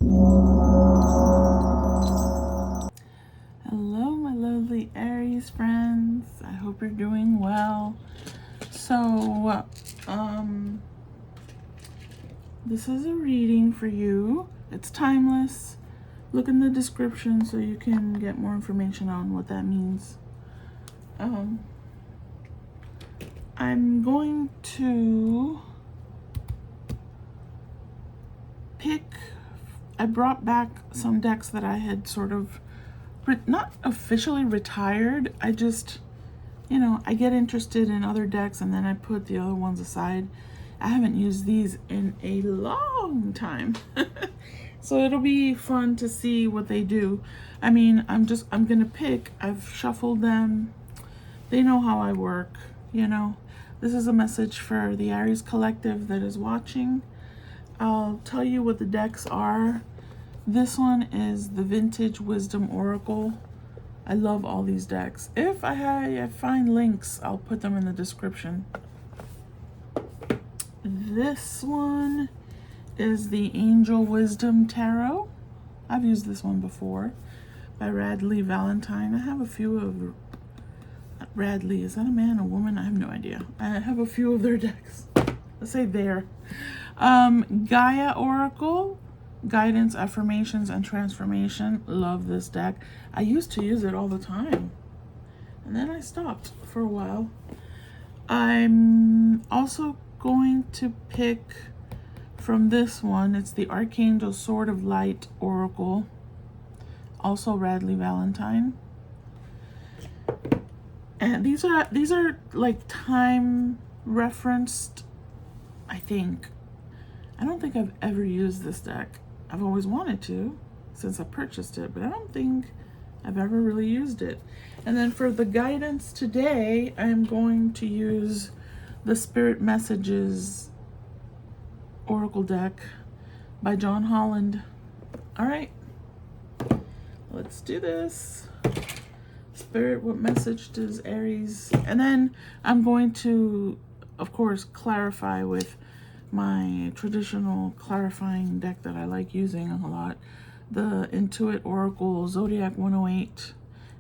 Hello, my lovely Aries friends. I hope you're doing well. So, this is a reading for you. It's timeless. Look in the description so you can get more information on what that means. I'm going to pick. I brought back some decks that I had sort of not officially retired. I just, I get interested in other decks and then I put the other ones aside. I haven't used these in a long time. So it'll be fun to see what they do. I mean, I'm gonna pick. I've shuffled them. They know how I work, This is a message for the Aries collective that is watching. I'll tell you what the decks are. This one is the Vintage Wisdom Oracle. I love all these decks. If I find links, I'll put them in the description. This one is the Angel Wisdom Tarot. I've used this one before, by Radley Valentine. I have a few of Radley. Is that a man or woman? I have no idea. I have a few of their decks. Let's say there. Gaia Oracle, Guidance, Affirmations, and Transformation. Love this deck. I used to use it all the time, and then I stopped for a while. I'm also going to pick from this one. It's the Archangel Sword of Light Oracle, also Radley Valentine. And these are like time referenced, I think. I don't think I've ever used this deck. I've always wanted to since I purchased it, but I don't think I've ever really used it. And then for the guidance today, I'm going to use the Spirit Messages Oracle deck by John Holland. All right, let's do this. Spirit, what message does Aries? And then I'm going to, of course, clarify with my traditional clarifying deck that I like using a lot, the Intuit Oracle Zodiac 108.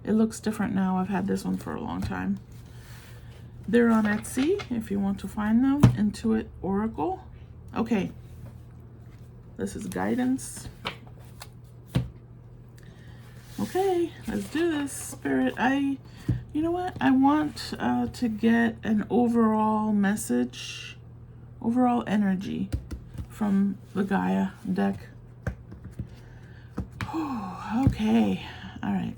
It looks different now. I've had this one for a long time. They're on Etsy if you want to find them. Intuit Oracle. Okay, this is guidance. Okay, let's do this, Spirit. You know what? I want to get an overall message, overall energy from the Gaia deck. Okay, all right.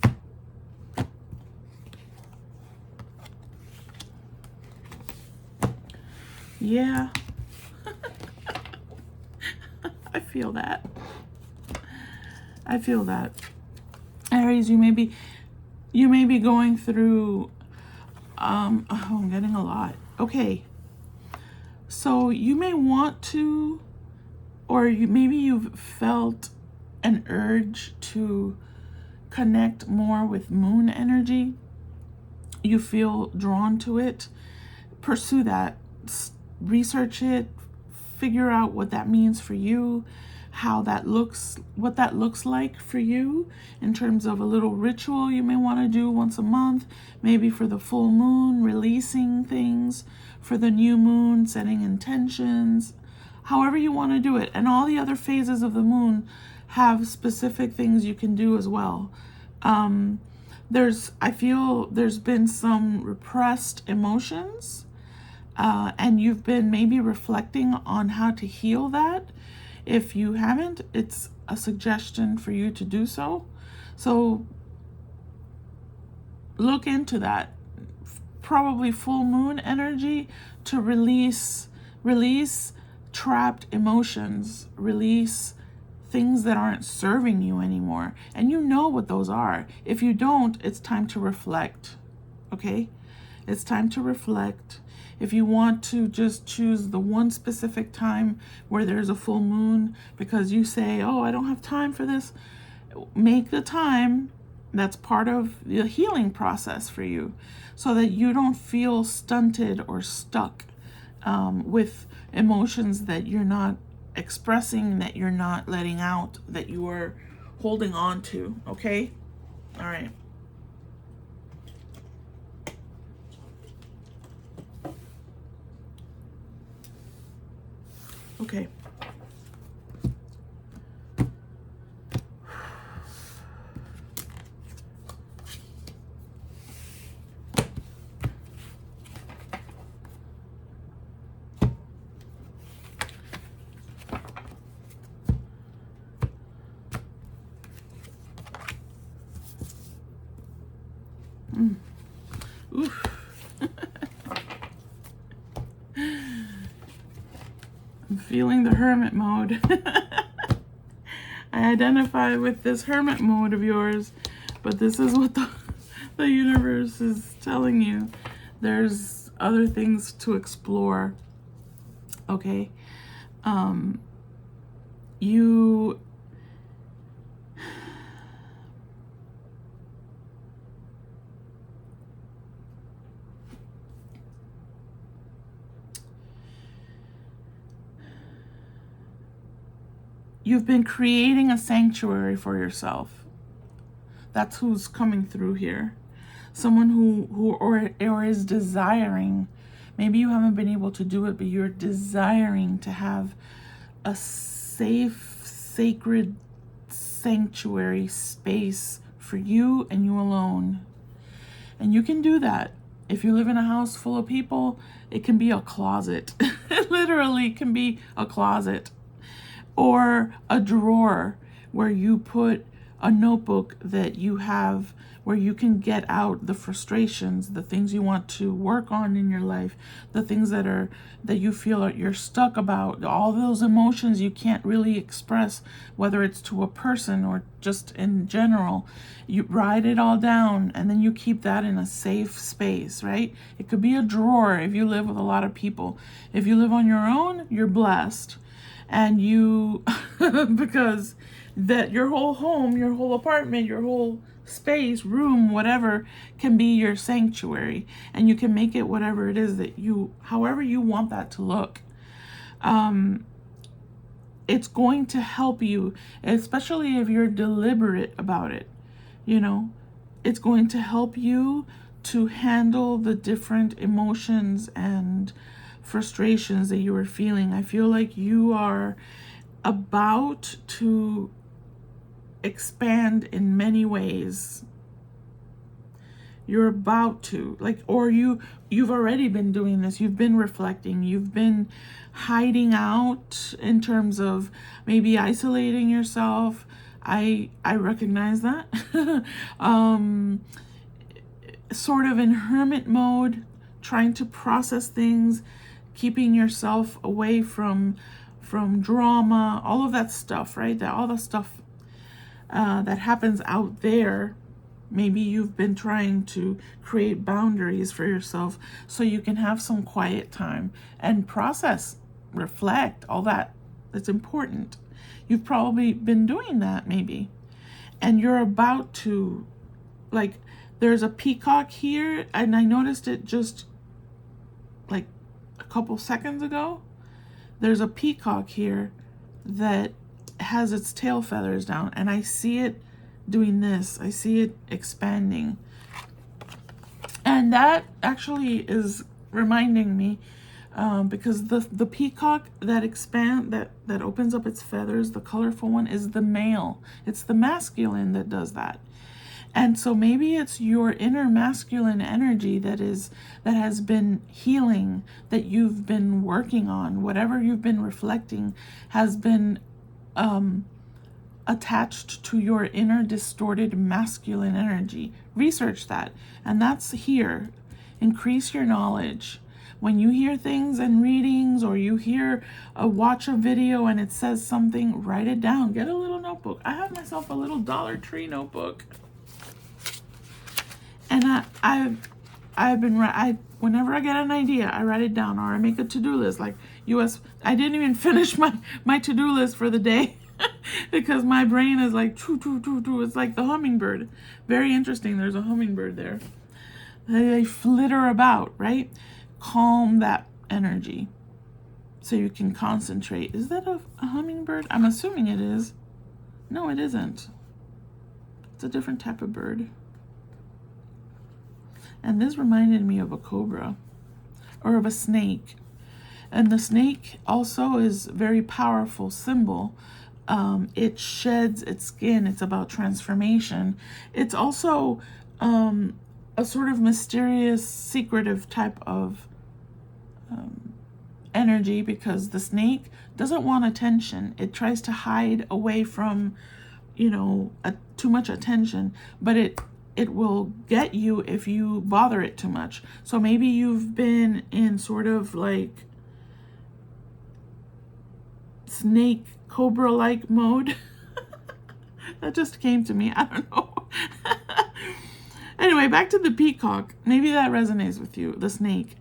Yeah. I feel that. I feel that. Aries, you may be going through oh, I'm getting a lot. Okay. So you may want to, or maybe you've felt an urge to connect more with moon energy. You feel drawn to it. Pursue that. Research it. Figure out what that means for you, how that looks, what that looks like for you in terms of a little ritual you may want to do once a month, maybe for the full moon, releasing things, for the new moon, setting intentions, however you want to do it. And all the other phases of the moon have specific things you can do as well. I feel there's been some repressed emotions, and you've been maybe reflecting on how to heal that. If you haven't, it's a suggestion for you to do so. So look into that. Probably full moon energy to release trapped emotions, release things that aren't serving you anymore. And you know what those are. If you don't, it's time to reflect. Okay? It's time to reflect. If you want to just choose the one specific time where there's a full moon because you say, oh, I don't have time for this, make the time. That's part of the healing process for you so that you don't feel stunted or stuck with emotions that you're not expressing, that you're not letting out, that you are holding on to. Okay? All right. Okay. Oof. I'm feeling the hermit mode. I identify with this hermit mode of yours, but this is what the universe is telling you. There's other things to explore. Okay? You've been creating a sanctuary for yourself. That's who's coming through here. Someone who is desiring. Maybe you haven't been able to do it, but you're desiring to have a safe, sacred sanctuary space for you and you alone. And you can do that. If you live in a house full of people, it can be a closet. It literally can be a closet. Or a drawer where you put a notebook that you have, where you can get out the frustrations, the things you want to work on in your life, the things that you feel that you're stuck about, all those emotions you can't really express, whether it's to a person or just in general. You write it all down, and then you keep that in a safe space, right? It could be a drawer if you live with a lot of people. If you live on your own, you're blessed. And you, because that your whole home, your whole apartment, your whole space, room, whatever, can be your sanctuary. And you can make it whatever it is that however you want that to look. It's going to help you, especially if you're deliberate about it. It's going to help you to handle the different emotions and frustrations that you are feeling. I feel like you are about to expand in many ways. You're about to, or you've already been doing this. You've been reflecting. You've been hiding out in terms of maybe isolating yourself. I recognize that. Sort of in hermit mode, trying to process things, keeping yourself away from drama, all of that stuff, right? All the stuff that happens out there. Maybe you've been trying to create boundaries for yourself so you can have some quiet time and process, reflect, all that. That's important. You've probably been doing that, maybe. And you're about to, there's a peacock here, and I noticed it just a couple seconds ago. There's a peacock here that has its tail feathers down, and I see it doing this. I see it expanding. And that actually is reminding me, because the peacock that opens up its feathers, the colorful one, is the male. It's the masculine that does that. And so maybe it's your inner masculine energy that has been healing, that you've been working on. Whatever you've been reflecting has been attached to your inner distorted masculine energy. Research that. And that's here. Increase your knowledge. When you hear things in readings, or you watch a video and it says something, write it down. Get a little notebook. I have myself a little Dollar Tree notebook. And whenever I get an idea, I write it down, or I make a to-do list. I didn't even finish my to-do list for the day because my brain is like, choo, choo, choo, choo. It's like the hummingbird. Very interesting. There's a hummingbird there. They flitter about, right? Calm that energy. so you can concentrate. Is that a hummingbird? I'm assuming it is. No, it isn't. It's a different type of bird. And this reminded me of a cobra or of a snake. And the snake also is a very powerful symbol. It sheds its skin. It's about transformation. It's also a sort of mysterious, secretive type of energy, because the snake doesn't want attention. It tries to hide away from, too much attention, but it will get you if you bother it too much. So maybe you've been in sort of like snake cobra-like mode. That just came to me. I don't know. Anyway, back to the peacock. Maybe that resonates with you, the snake.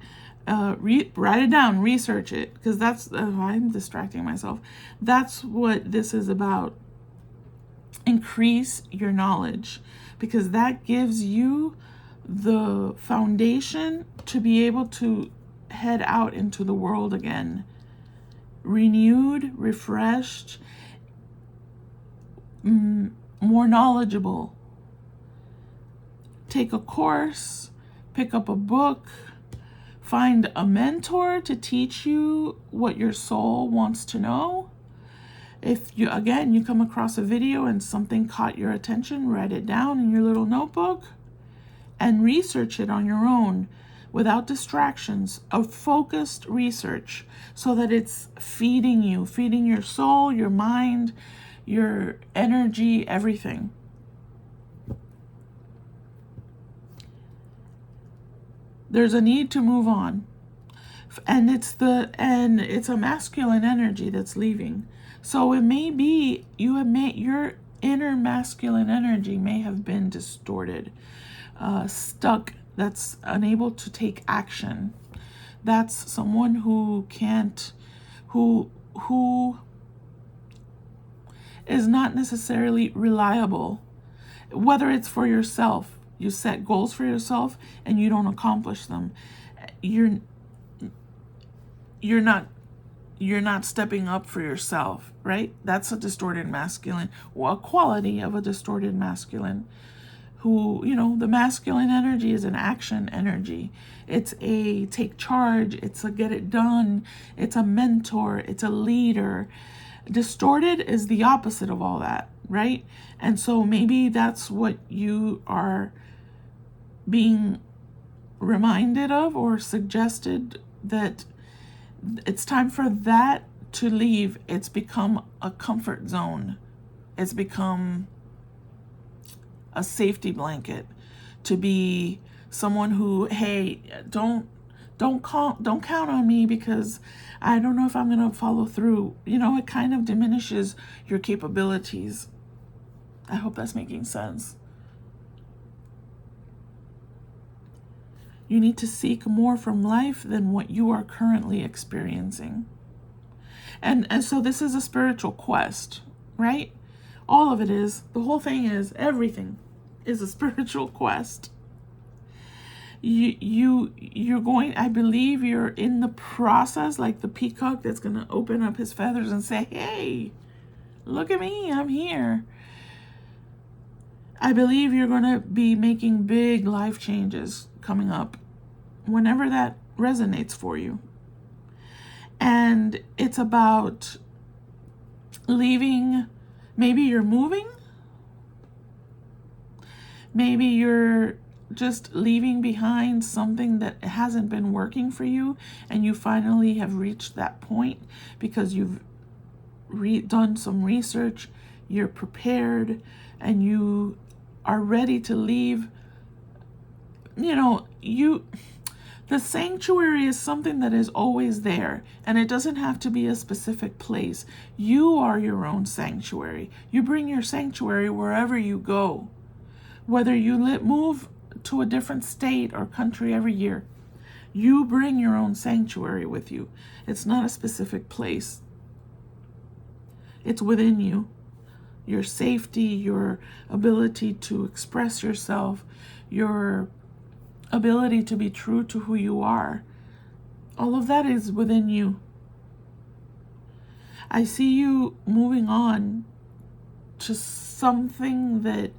Write it down, research it, because that's, I'm distracting myself. That's what this is about. Increase your knowledge, because that gives you the foundation to be able to head out into the world again. Renewed, refreshed, more knowledgeable. Take a course, pick up a book, find a mentor to teach you what your soul wants to know. If you come across a video and something caught your attention, write it down in your little notebook and research it on your own without distractions, a focused research, so that it's feeding you, feeding your soul, your mind, your energy, everything. There's a need to move on. And it's a masculine energy that's leaving. So it may be your inner masculine energy may have been distorted, stuck, that's unable to take action. That's someone who is not necessarily reliable, whether it's for yourself. You set goals for yourself and you don't accomplish them. You're not stepping up for yourself, right? That's a distorted masculine, or a quality of a distorted masculine. Who, the masculine energy is an action energy. It's a take charge. It's a get it done. It's a mentor. It's a leader. Distorted is the opposite of all that, right? And so maybe that's what you are being reminded of or suggested, that it's time for that to leave. It's become a comfort zone. It's become a safety blanket to be someone who, hey, don't count on me because I don't know if I'm going to follow through. It kind of diminishes your capabilities. I hope that's making sense. You need to seek more from life than what you are currently experiencing. And so this is a spiritual quest, right? All of it is. The whole thing is, everything is a spiritual quest. You're going, I believe you're in the process, like the peacock that's going to open up his feathers and say, hey, look at me, I'm here. I believe you're going to be making big life changes coming up, whenever that resonates for you. And it's about leaving. Maybe you're moving. Maybe you're just leaving behind something that hasn't been working for you, and you finally have reached that point because you've done some research, you're prepared, and you are ready to leave. The sanctuary is something that is always there, and it doesn't have to be a specific place. You are your own sanctuary. You bring your sanctuary wherever you go. Whether you move to a different state or country every year, you bring your own sanctuary with you. It's not a specific place. It's within you. Your safety, your ability to express yourself, your ability to be true to who you are. All of that is within you. I see you moving on to something that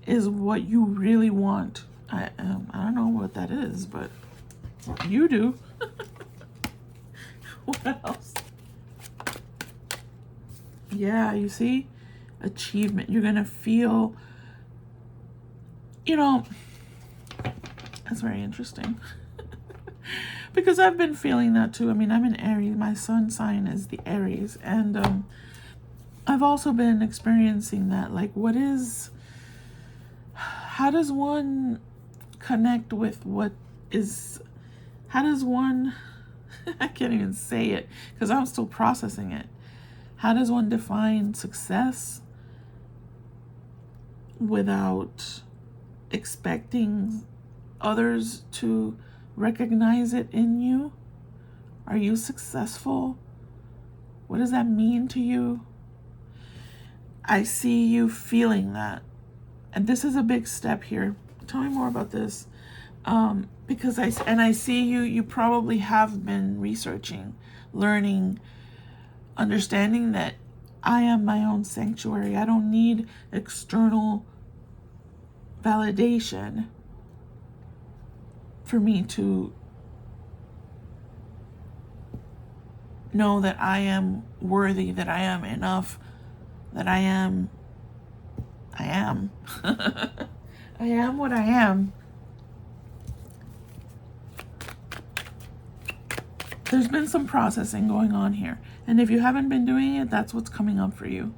is what you really want. I don't know what that is, but you do. What else? Yeah, you see? Achievement. You're going to feel, that's very interesting. Because I've been feeling that too. I mean, I'm an Aries. My sun sign is the Aries. And I've also been experiencing that. Like, how does one connect with how does one, I can't even say it because I'm still processing it. How does one define success without expecting others to recognize it in you? Are you successful? What does that mean to you? I see you feeling that. And this is a big step here. Tell me more about this. Because I see you probably have been researching, learning, understanding that I am my own sanctuary. I don't need external validation for me to know that I am worthy, that I am enough, that I am. I am what I am. There's been some processing going on here. And if you haven't been doing it, that's what's coming up for you.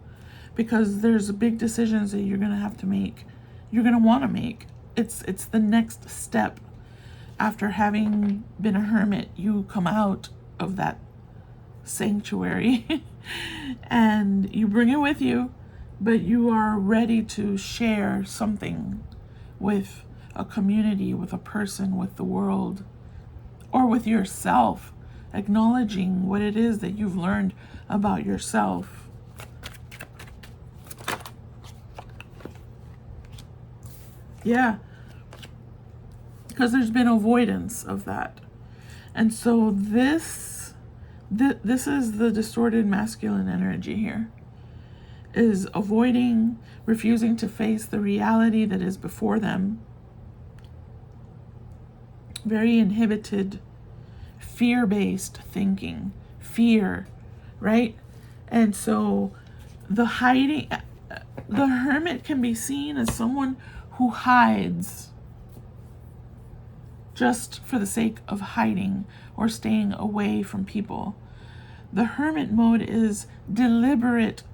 Because there's big decisions that you're going to have to make. You're going to want to make. It's the next step. After having been a hermit, you come out of that sanctuary and you bring it with you, but you are ready to share something with a community, with a person, with the world, or with yourself, acknowledging what it is that you've learned about yourself. Yeah, because there's been avoidance of that. And so this is the distorted masculine energy here, is avoiding, refusing to face the reality that is before them. Very inhibited, fear-based thinking, fear, right? And so the hermit can be seen as someone who hides just for the sake of hiding or staying away from people. The hermit mode is deliberate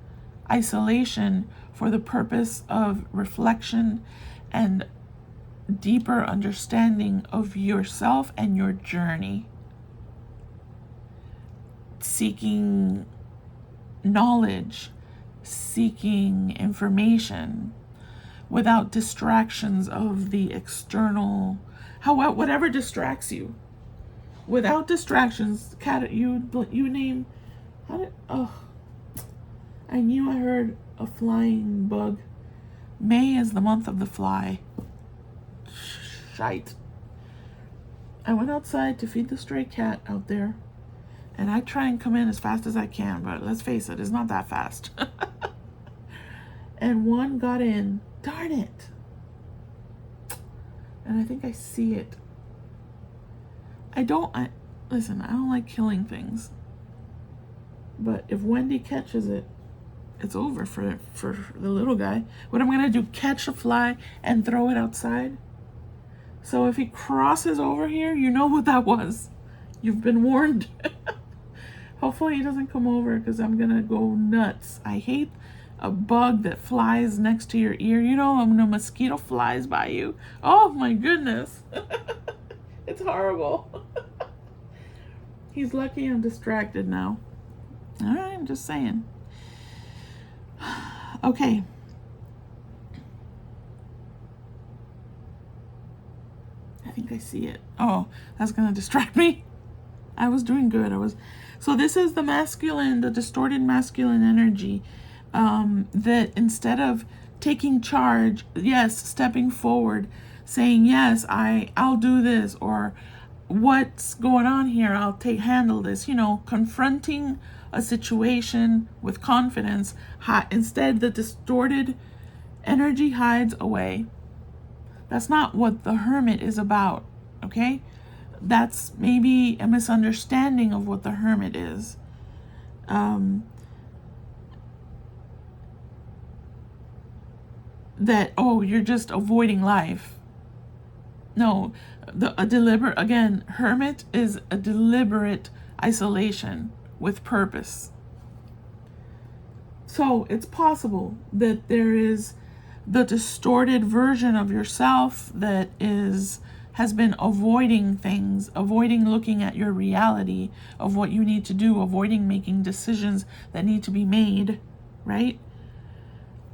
isolation for the purpose of reflection and deeper understanding of yourself and your journey. Seeking knowledge, seeking information without distractions of the external, whatever distracts you. Without distractions, you name, I knew I heard a flying bug. May is the month of the fly. Shite. I went outside to feed the stray cat out there, and I try and come in as fast as I can, but let's face it, it's not that fast. And one got in. Darn it. And I think I see it. Listen, I don't like killing things. But if Wendy catches it, it's over for the little guy. What I'm going to do, catch a fly and throw it outside? So if he crosses over here, you know what that was. You've been warned. Hopefully he doesn't come over because I'm going to go nuts. I hate a bug that flies next to your ear. You know, when a mosquito flies by you. Oh my goodness. It's horrible. He's lucky I'm distracted now. All right, I'm just saying. Okay. I think I see it. Oh, that's going to distract me. I was doing good. So this is the masculine, the distorted masculine energy, that instead of taking charge, yes, stepping forward, saying, yes, I'll do this, or what's going on here, I'll handle this, confronting a situation with confidence. Instead, the distorted energy hides away. That's not what the hermit is about, okay? That's maybe a misunderstanding of what the hermit is. That, oh, you're just avoiding life. No, a deliberate, again, hermit is a deliberate isolation with purpose. So it's possible that there is the distorted version of yourself that has been avoiding things, avoiding looking at your reality of what you need to do, avoiding making decisions that need to be made, right?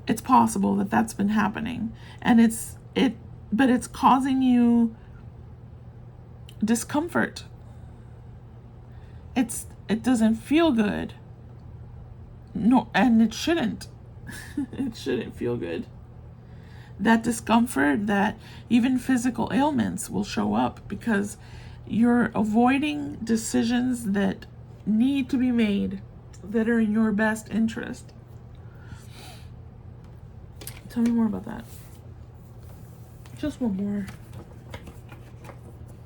It's possible that that's been happening, and but it's causing you discomfort. It doesn't feel good. No, and it shouldn't. It shouldn't feel good. That discomfort, that even physical ailments will show up because you're avoiding decisions that need to be made, that are in your best interest. Tell me more about that. Just one more.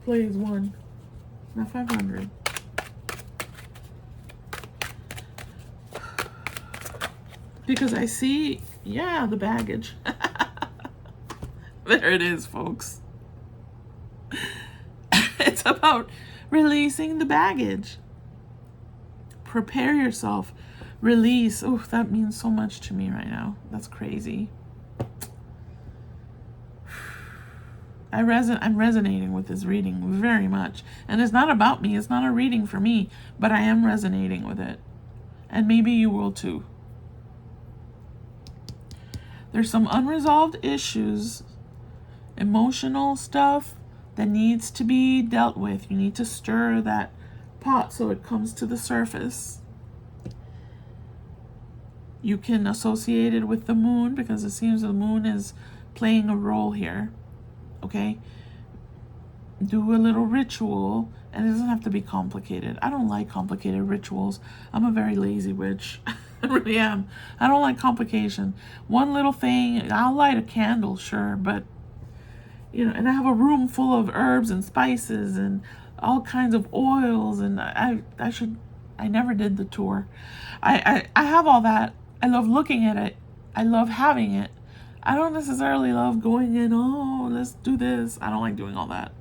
Please, one. Not 500. Because I see, yeah, the baggage. There it is, folks. It's about releasing the baggage. Prepare yourself. Release. Oh, that means so much to me right now. That's crazy. I'm resonating with this reading very much. And it's not about me. It's not a reading for me. But I am resonating with it. And maybe you will too. There's some unresolved issues, emotional stuff that needs to be dealt with. You need to stir that pot so it comes to the surface. You can associate it with the moon because it seems the moon is playing a role here. Okay? Do a little ritual, and it doesn't have to be complicated. I don't like complicated rituals. I'm a very lazy witch. I really am. I don't like complication. One little thing, I'll light a candle, sure, but and I have a room full of herbs and spices and all kinds of oils, and I never did the tour. I have all that. I love looking at it. I love having it. I don't necessarily love going in, oh, let's do this. I don't like doing all that.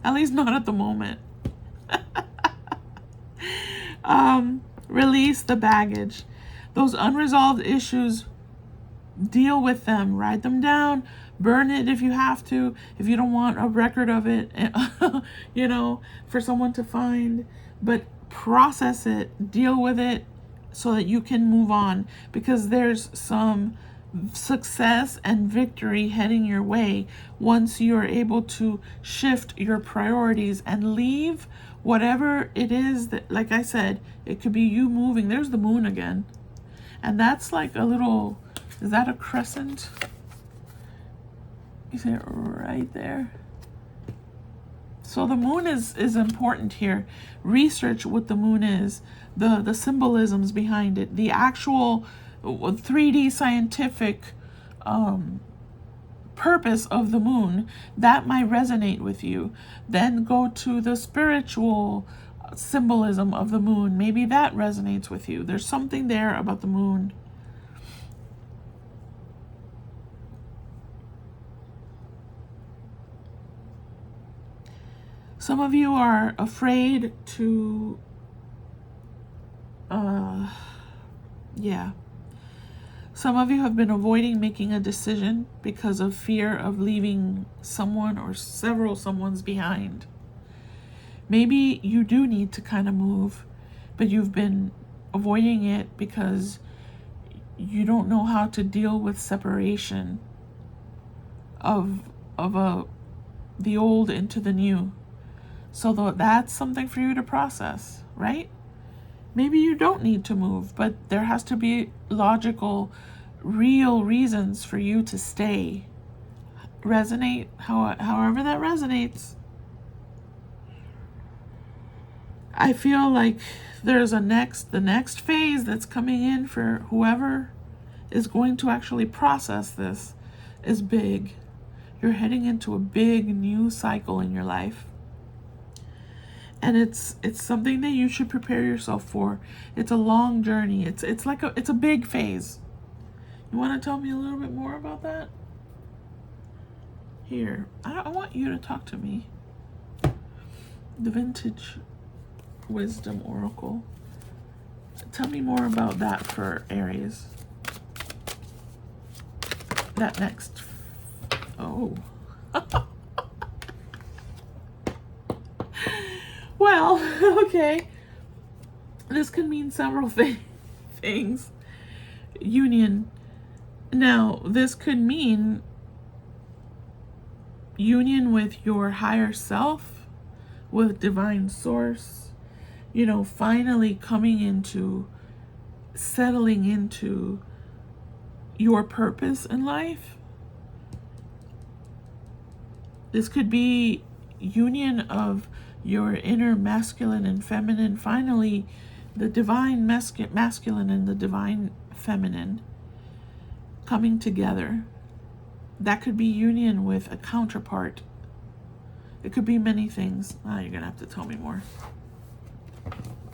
At least not at the moment. Release the baggage. Those unresolved issues, deal with them. Write them down. Burn it if you have to. If you don't want a record of it, for someone to find. But process it. Deal with it so that you can move on. Because there's some success and victory heading your way once you're able to shift your priorities and leave whatever it is that, like I said, it could be you moving. There's the moon again. And that's like a little, is that a crescent? Is it right there? So the moon is important here. Research what the moon is, the symbolisms behind it, the actual 3D scientific purpose of the moon. That might resonate with you. Then go to the spiritual symbolism of the moon. Maybe that resonates with you. There's something there about the moon. Some of you are afraid to some of you have been avoiding making a decision because of fear of leaving someone or several someones behind. Maybe you do need to kind of move, but you've been avoiding it because you don't know how to deal with separation of the old into the new. So that's something for you to process, right? Maybe you don't need to move, but there has to be logical, real reasons for you to stay. Resonate, however that resonates. I feel like there's the next phase that's coming in for whoever is going to actually process this is big. You're heading into a big new cycle in your life. And it's something that you should prepare yourself for. It's a long journey. It's a big phase. You want to tell me a little bit more about that? Here, I want you to talk to me. The Vintage Wisdom Oracle. Tell me more about that for Aries. That next. Oh. Well, okay. This could mean several things. Union. Now, this could mean union with your higher self, with divine source, finally coming into, settling into your purpose in life. This could be union of your inner masculine and feminine, finally the divine masculine and the divine feminine coming together. That could be union with a counterpart. It could be many things. You're going to have to tell me more.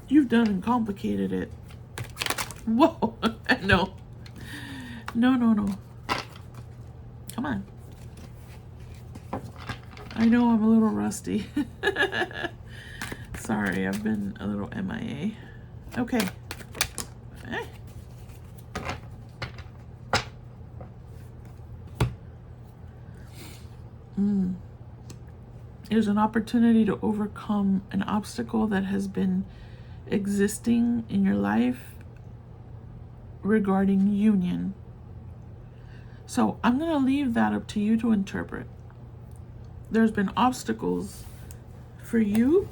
You've done and complicated it. Whoa. No. No. Come on. I know I'm a little rusty. Sorry, I've been a little MIA. Okay. There's an opportunity to overcome an obstacle that has been existing in your life regarding union. So I'm going to leave that up to you to interpret. There's been obstacles for you,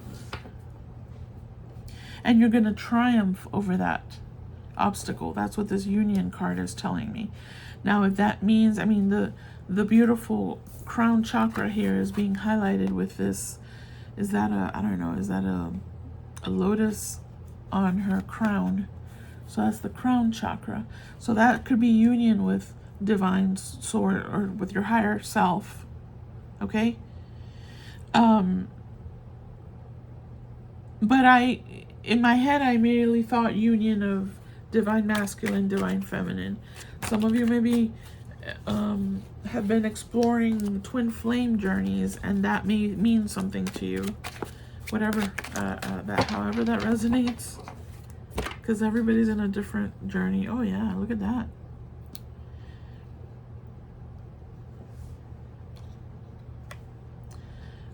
and you're going to triumph over that obstacle. That's what this union card is telling me. Now, if that means, the beautiful crown chakra here is being highlighted with this. Is that a lotus on her crown? So that's the crown chakra. So that could be union with divine source or with your higher self. Okay? But in my head, I immediately thought union of divine masculine, divine feminine. Some of you maybe have been exploring twin flame journeys, and that may mean something to you. Whatever, however that resonates. Because everybody's in a different journey. Oh yeah, look at that.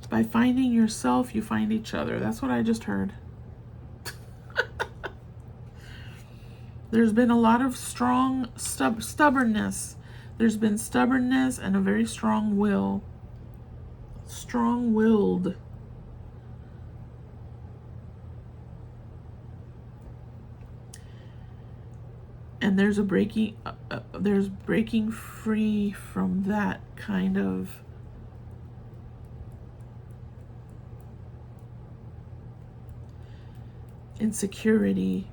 By finding yourself, you find each other. That's what I just heard. There's been a lot of strong stubbornness. There's been stubbornness and a very strong will. Strong-willed. And there's a breaking free from that kind of insecurity.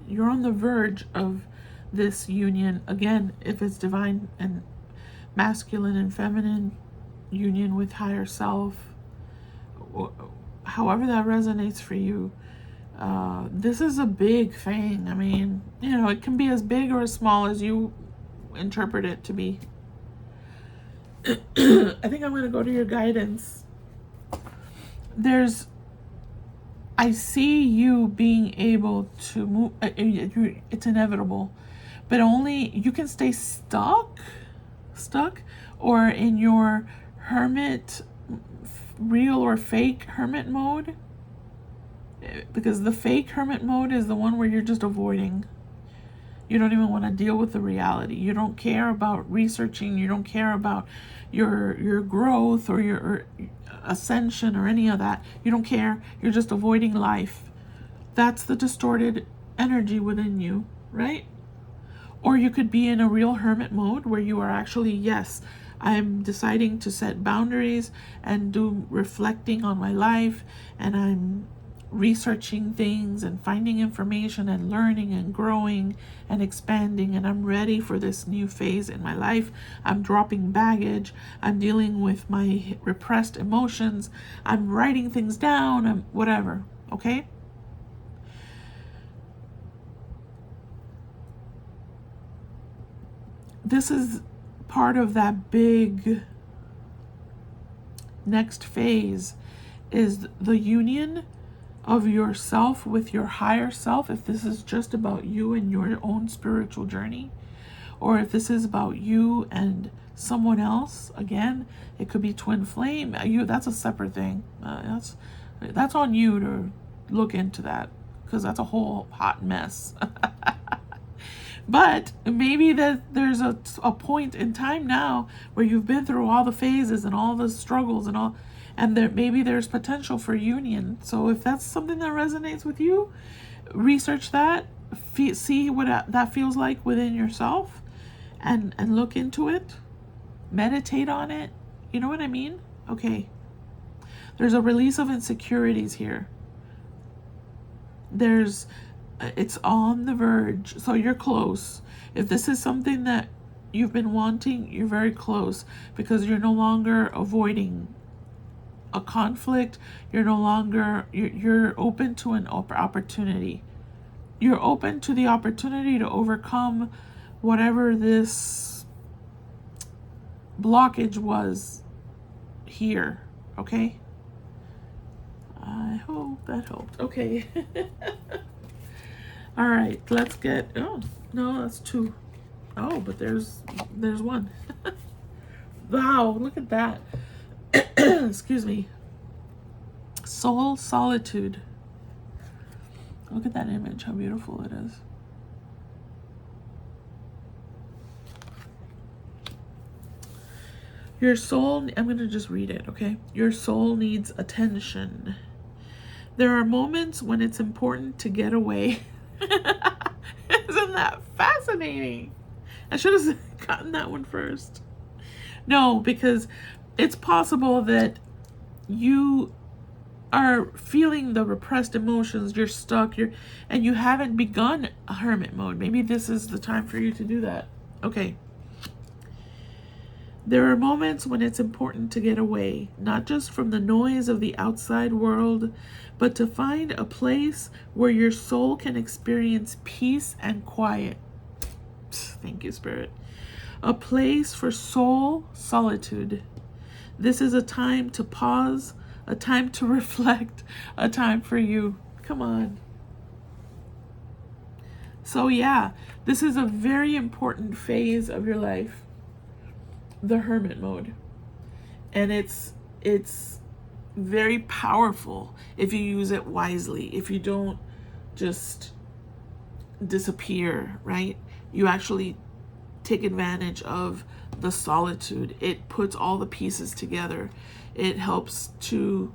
You're on the verge of this union. Again, if it's divine and masculine and feminine, union with higher self, however that resonates for you. This is a big thing. It can be as big or as small as you interpret it to be. I think I'm going to go to your guidance. I see you being able to move. It's inevitable, but only you can stay stuck, or in your hermit, real or fake hermit mode. Because the fake hermit mode is the one where you're just avoiding. You don't even want to deal with the reality. You don't care about researching. You don't care about your growth or your ascension or any of that. You don't care. You're just avoiding life. That's the distorted energy within you, right? Or you could be in a real hermit mode where you are actually, yes, I'm deciding to set boundaries and do reflecting on my life, and I'm researching things and finding information and learning and growing and expanding, and I'm ready for this new phase in my life. I'm dropping baggage. I'm dealing with my repressed emotions. I'm writing things down. I'm whatever. Okay? This is part of that big next phase, is the union of yourself with your higher self. If this is just about you and your own spiritual journey, or if this is about you and someone else, again, it could be twin flame. That's a separate thing. That's on you to look into that, because that's a whole hot mess. But maybe that there's a point in time now where you've been through all the phases and all the struggles and all, and maybe there's potential for union. So if that's something that resonates with you, research that, see what that feels like within yourself, and look into it, meditate on it. You know what I mean? Okay. There's a release of insecurities here. It's on the verge, so you're close. If this is something that you've been wanting, you're very close, because you're no longer avoiding a conflict. You're no longer, you're open to an opportunity. You're open to the opportunity to overcome whatever this blockage was here. Okay? I hope that helped. Okay. All right, let's get, oh, no, that's two. Oh, but there's one. Wow, look at that. Excuse me. Soul solitude. Look at that image, how beautiful it is. Your soul, I'm going to just read it, okay? Your soul needs attention. There are moments when it's important to get away. Isn't that fascinating? I should have gotten that one first. No, because it's possible that you are feeling the repressed emotions, you're stuck, and you haven't begun a hermit mode. Maybe this is the time for you to do that. Okay. There are moments when it's important to get away, not just from the noise of the outside world, but to find a place where your soul can experience peace and quiet. Thank you, Spirit. A place for soul solitude. This is a time to pause, a time to reflect, a time for you. Come on. So yeah, this is a very important phase of your life. The hermit mode, and it's very powerful if you use it wisely. If you don't just disappear, right? You actually take advantage of the solitude. It puts all the pieces together. It helps to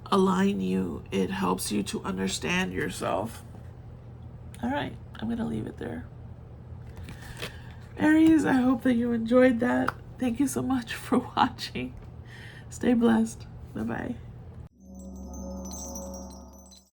align you. It helps you to understand yourself. All right, I'm gonna leave it there. Aries, I hope that you enjoyed that. Thank you so much for watching. Stay blessed. Bye-bye.